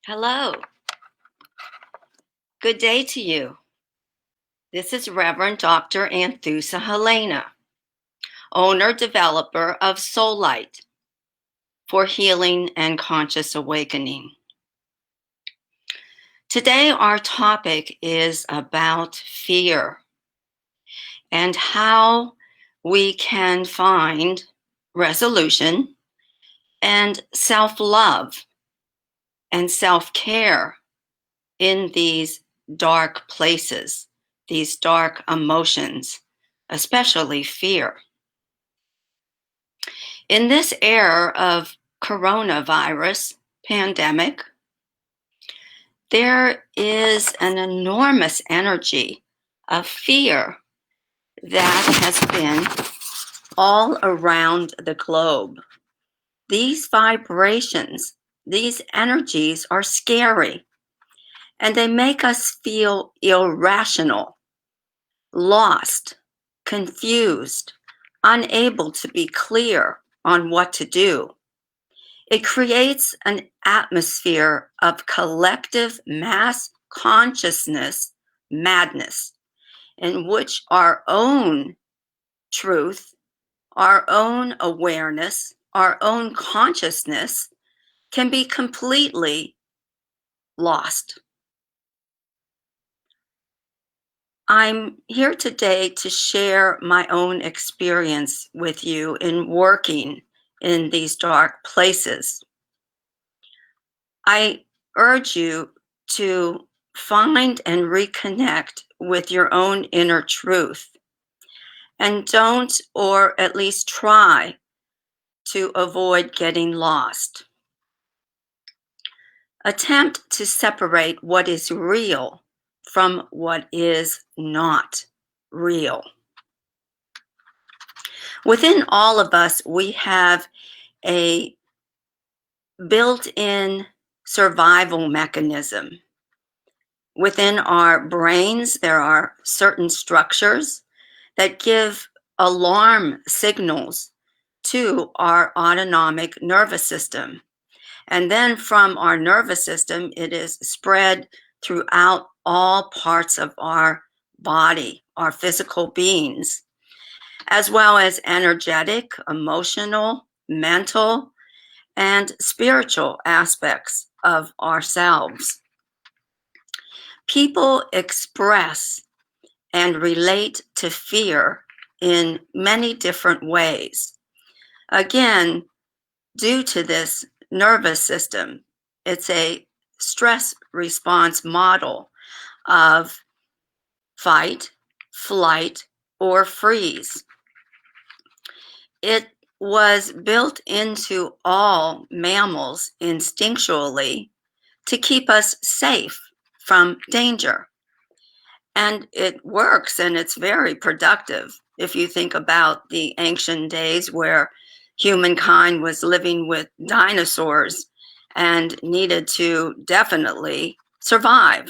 Hello. Good day to you. This is Reverend Dr. Anthusa Helena, owner developer of Sollite for healing and conscious awakening. Today, our topic is about fear and how we can find resolution and self-love and self-care in these dark places, these dark emotions, especially fear. In this era of coronavirus pandemic, there is an enormous energy of fear that has been all around the globe. These vibrations, these energies are scary, and they make us feel irrational, lost, confused, unable to be clear on what to do. It creates an atmosphere of collective mass consciousness madness in which our own truth, our own awareness, our own consciousness can be completely lost. I'm here today to share my own experience with you in working in these dark places. I urge you to find and reconnect with your own inner truth, and don't, or at least try, to avoid getting lost. Attempt to separate what is real from what is not real. Within all of us, we have a built-in survival mechanism. Within our brains, there are certain structures that give alarm signals to our autonomic nervous system. And then from our nervous system, it is spread throughout all parts of our body, our physical beings, as well as energetic, emotional, mental, and spiritual aspects of ourselves. People express and relate to fear in many different ways. Again, due to this nervous system, it's a stress response model of fight, flight, or freeze. It was built into all mammals instinctually to keep us safe from danger. And it works, and it's very productive. If you think about the ancient days where humankind was living with dinosaurs and needed to definitely survive.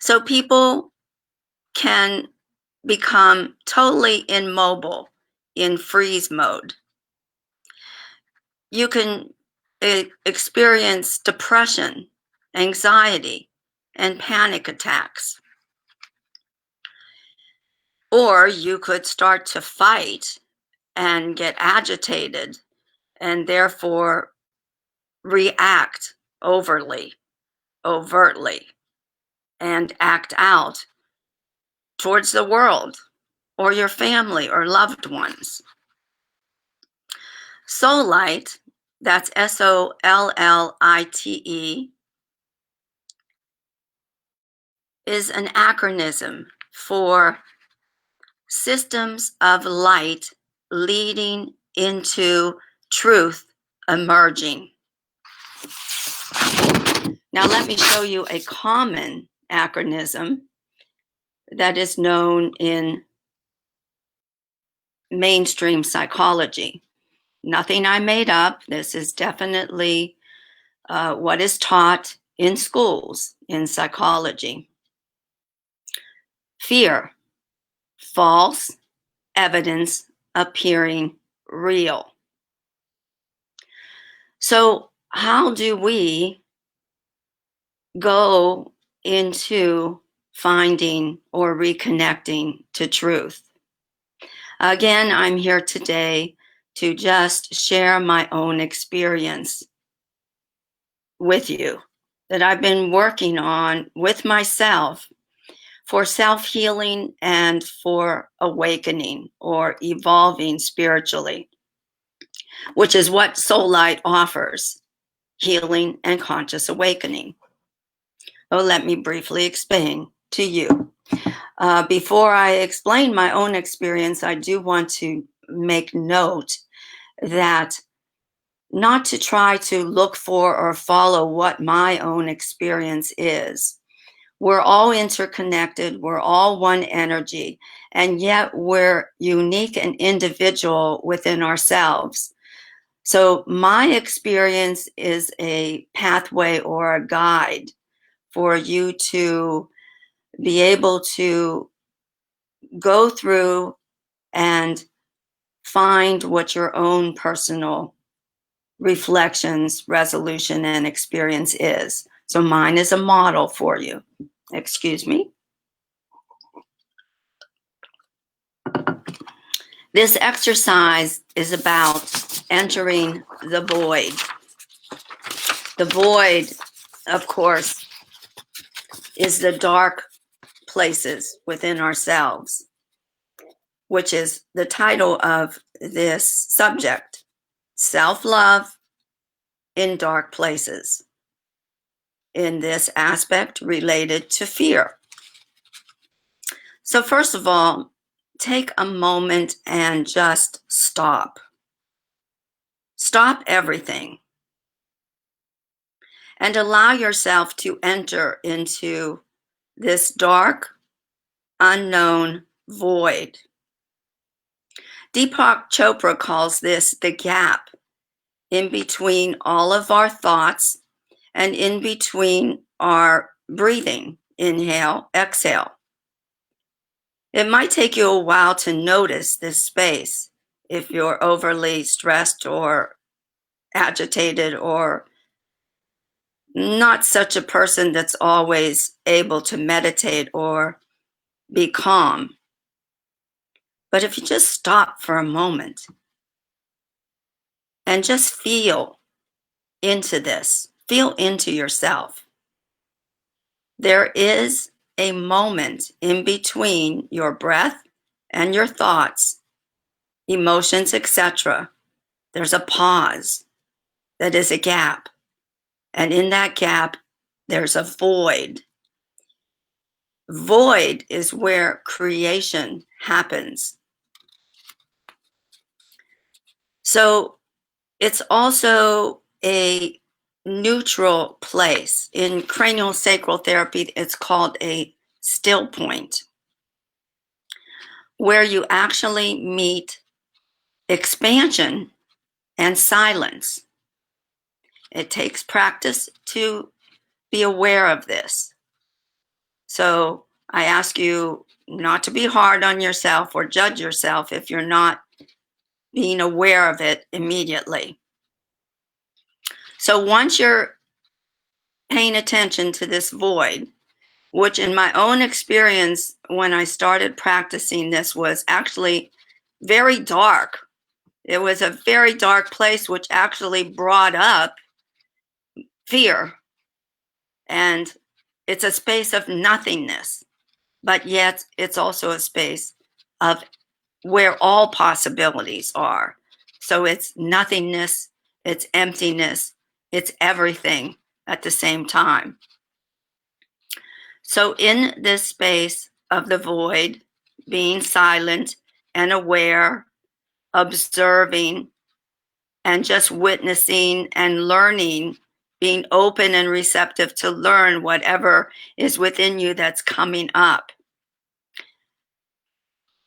So people can become totally immobile in freeze mode. You can experience depression, anxiety, and panic attacks. Or you could start to fight and get agitated and therefore react overtly, overtly, and act out towards the world or your family or loved ones. Sollite, that's Sollite, is an acronym for systems of light leading into truth emerging. Now let me show you a common acronym that is known in mainstream psychology. Nothing I made up. This is definitely what is taught in schools in psychology. Fear, false evidence appearing real. So how do we go into finding or reconnecting to truth? Again, I'm here today to just share my own experience with you that I've been working on with myself for self-healing and for awakening or evolving spiritually, which is what Sollite offers, healing and conscious awakening. Oh, let me briefly explain to you. Before I explain my own experience, I do want to make note that not to try to look for or follow what my own experience is. We're all interconnected, we're all one energy, and yet we're unique and individual within ourselves. So my experience is a pathway or a guide for you to be able to go through and find what your own personal reflections, resolution, and experience is. So mine is a model for you. Excuse me. This exercise is about entering the void. The void, of course, is the dark places within ourselves, which is the title of this subject, Self-Love in Dark Places, in this aspect related to fear. So first of all, take a moment and just stop. Stop everything and allow yourself to enter into this dark, unknown void. Deepak Chopra calls this the gap in between all of our thoughts and in between our breathing, inhale, exhale. It might take you a while to notice this space if you're overly stressed or agitated or not such a person that's always able to meditate or be calm. But if you just stop for a moment and just feel into this, feel into yourself. There is a moment in between your breath and your thoughts, emotions, etc. There's a pause that is a gap. And in that gap, there's a void. Void is where creation happens. So it's also a neutral place. In cranial sacral therapy, it's called a still point, where you actually meet expansion and silence. It takes practice to be aware of this. So I ask you not to be hard on yourself or judge yourself if you're not being aware of it immediately. So once you're paying attention to this void, which in my own experience, when I started practicing this, was actually very dark. It was a very dark place, which actually brought up fear. And it's a space of nothingness, but yet it's also a space of where all possibilities are. So it's nothingness, it's emptiness, it's everything at the same time. So in this space of the void, being silent and aware, observing, and just witnessing and learning, being open and receptive to learn whatever is within you that's coming up.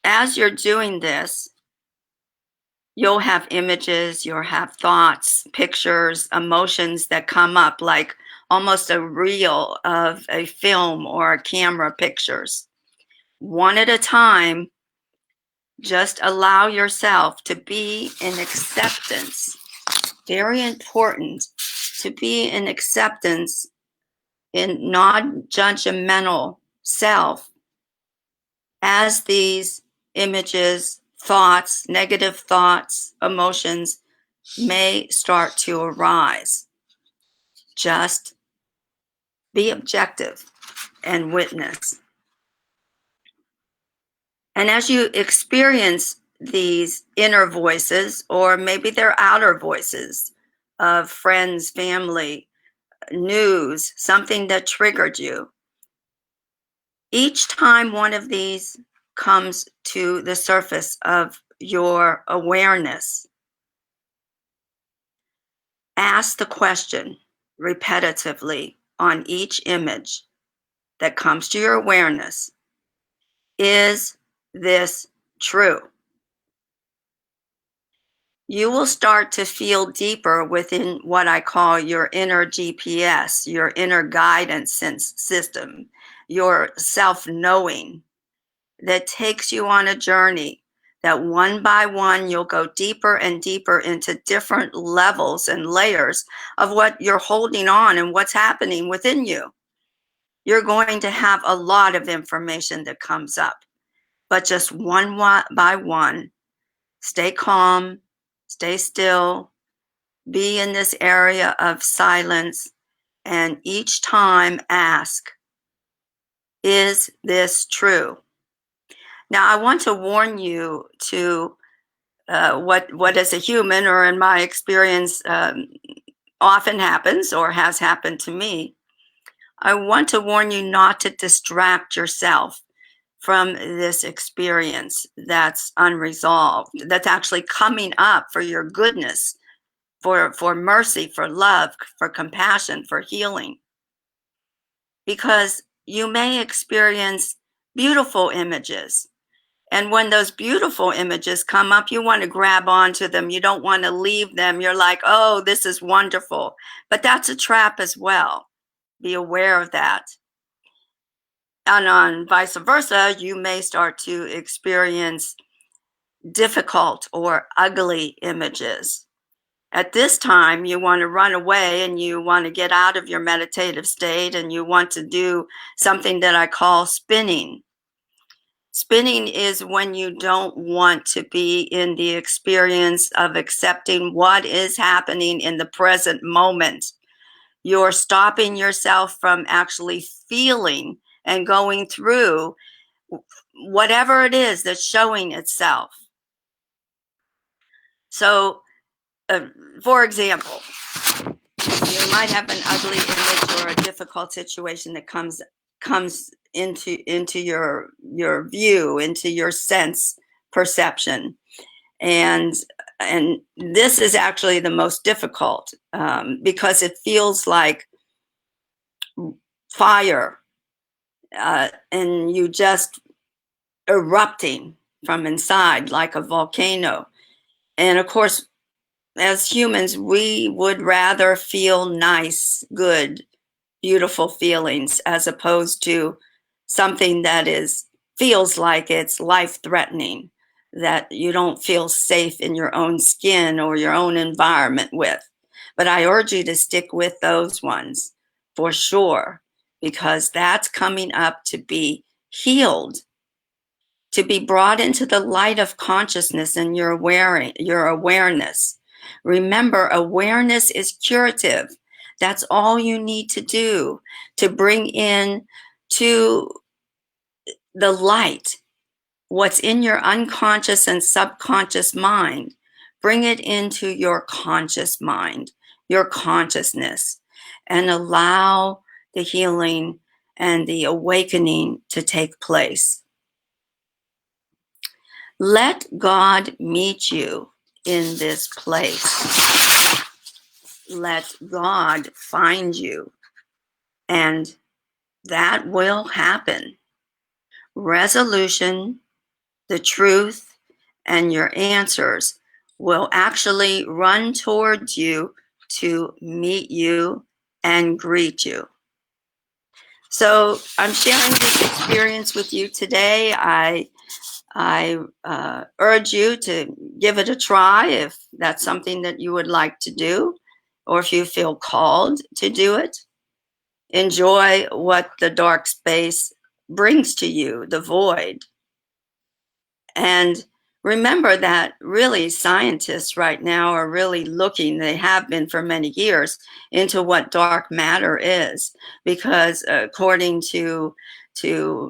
As you're doing this, you'll have images, you'll have thoughts, pictures, emotions that come up like almost a reel of a film or a camera pictures. One at a time, just allow yourself to be in acceptance. Very important to be in acceptance, in non-judgmental self, as these images, thoughts, negative thoughts, emotions may start to arise. Just be objective and witness. And as you experience these inner voices, or maybe they're outer voices of friends, family, news, something that triggered you, each time one of these comes to the surface of your awareness, ask the question repetitively on each image that comes to your awareness: is this true? You will start to feel deeper within what I call your inner GPS, your inner guidance system, your self-knowing that takes you on a journey that one by one you'll go deeper and deeper into different levels and layers of what you're holding on and what's happening within you. You're going to have a lot of information that comes up, but just one by one, stay calm, stay still, be in this area of silence, and each time ask, is this true? Now, I want to warn you to what as a human, or in my experience, often happens or has happened to me. I want to warn you not to distract yourself from this experience that's unresolved, that's actually coming up for your goodness, for mercy, for love, for compassion, for healing. Because you may experience beautiful images. And when those beautiful images come up, you want to grab onto them. You don't want to leave them. You're like, oh, this is wonderful. But that's a trap as well. Be aware of that. And on vice versa, you may start to experience difficult or ugly images. At this time, you want to run away and you want to get out of your meditative state, and you want to do something that I call spinning. Spinning is when you don't want to be in the experience of accepting what is happening in the present moment. You're stopping yourself from actually feeling and going through whatever it is that's showing itself. So, for example, you might have an ugly image or a difficult situation that comes into your view, into your sense perception, and this is actually the most difficult, because it feels like fire, and you just erupting from inside like a volcano. And of course, as humans, we would rather feel nice, good, beautiful feelings as opposed to something that feels like it's life-threatening, that you don't feel safe in your own skin or your own environment with. But I urge you to stick with those ones for sure, because that's coming up to be healed, to be brought into the light of consciousness and your awareness. Remember, awareness is curative. That's all you need to do to bring in to the light what's in your unconscious and subconscious mind. Bring it into your conscious mind, your consciousness, and allow the healing and the awakening to take place. Let God meet you in this place. Let God find you, and that will happen. Resolution, the truth, and your answers will actually run towards you to meet you and greet you. So I'm sharing this experience with you today. I urge you to give it a try if that's something that you would like to do. or if you feel called to do it, enjoy what the dark space brings to you, the void. And remember that really scientists right now are really looking, they have been for many years, into what dark matter is, because according to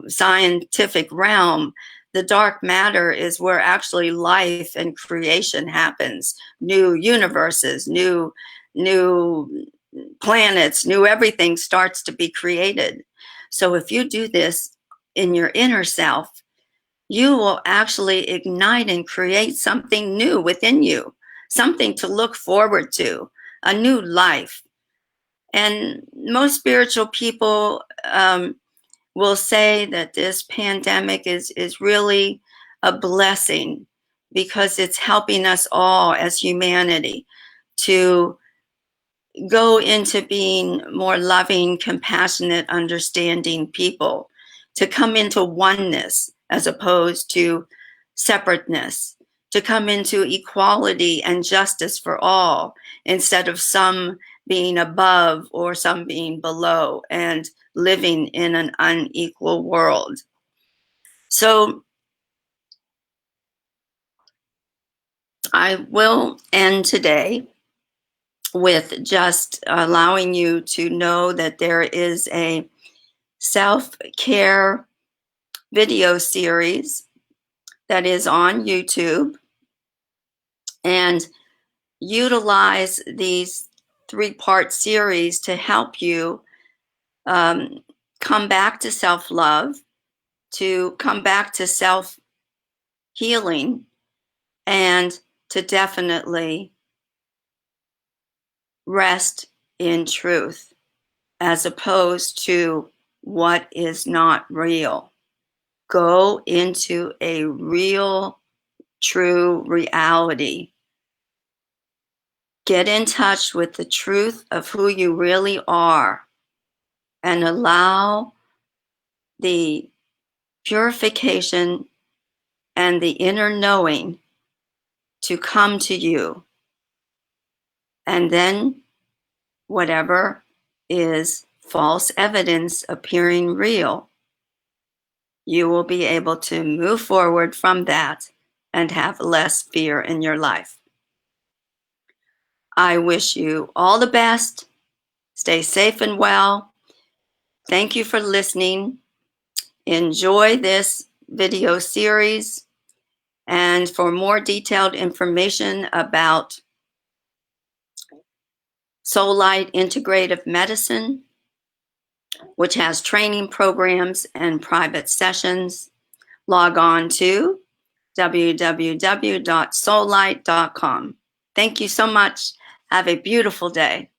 scientific realm, the dark matter is where actually life and creation happens. New universes, new planets, new everything starts to be created. So if you do this in your inner self, you will actually ignite and create something new within you, something to look forward to, a new life. And most spiritual people will say that this pandemic is really a blessing, because it's helping us all as humanity to go into being more loving, compassionate, understanding people, to come into oneness as opposed to separateness, to come into equality and justice for all, instead of some being above or some being below and living in an unequal world. So I will end today with just allowing you to know that there is a self-care video series that is on YouTube, and utilize these 3-part series to help you come back to self-love, to come back to self-healing, and to definitely rest in truth, as opposed to what is not real. Go into a real, true reality. Get in touch with the truth of who you really are, and allow the purification and the inner knowing to come to you. And then whatever is false evidence appearing real, you will be able to move forward from that and have less fear in your life. I wish you all the best. Stay safe and well. Thank you for listening. Enjoy this video series. And for more detailed information about Sollite Integrative Medicine, which has training programs and private sessions, log on to www.sollite.com. Thank you so much. Have a beautiful day.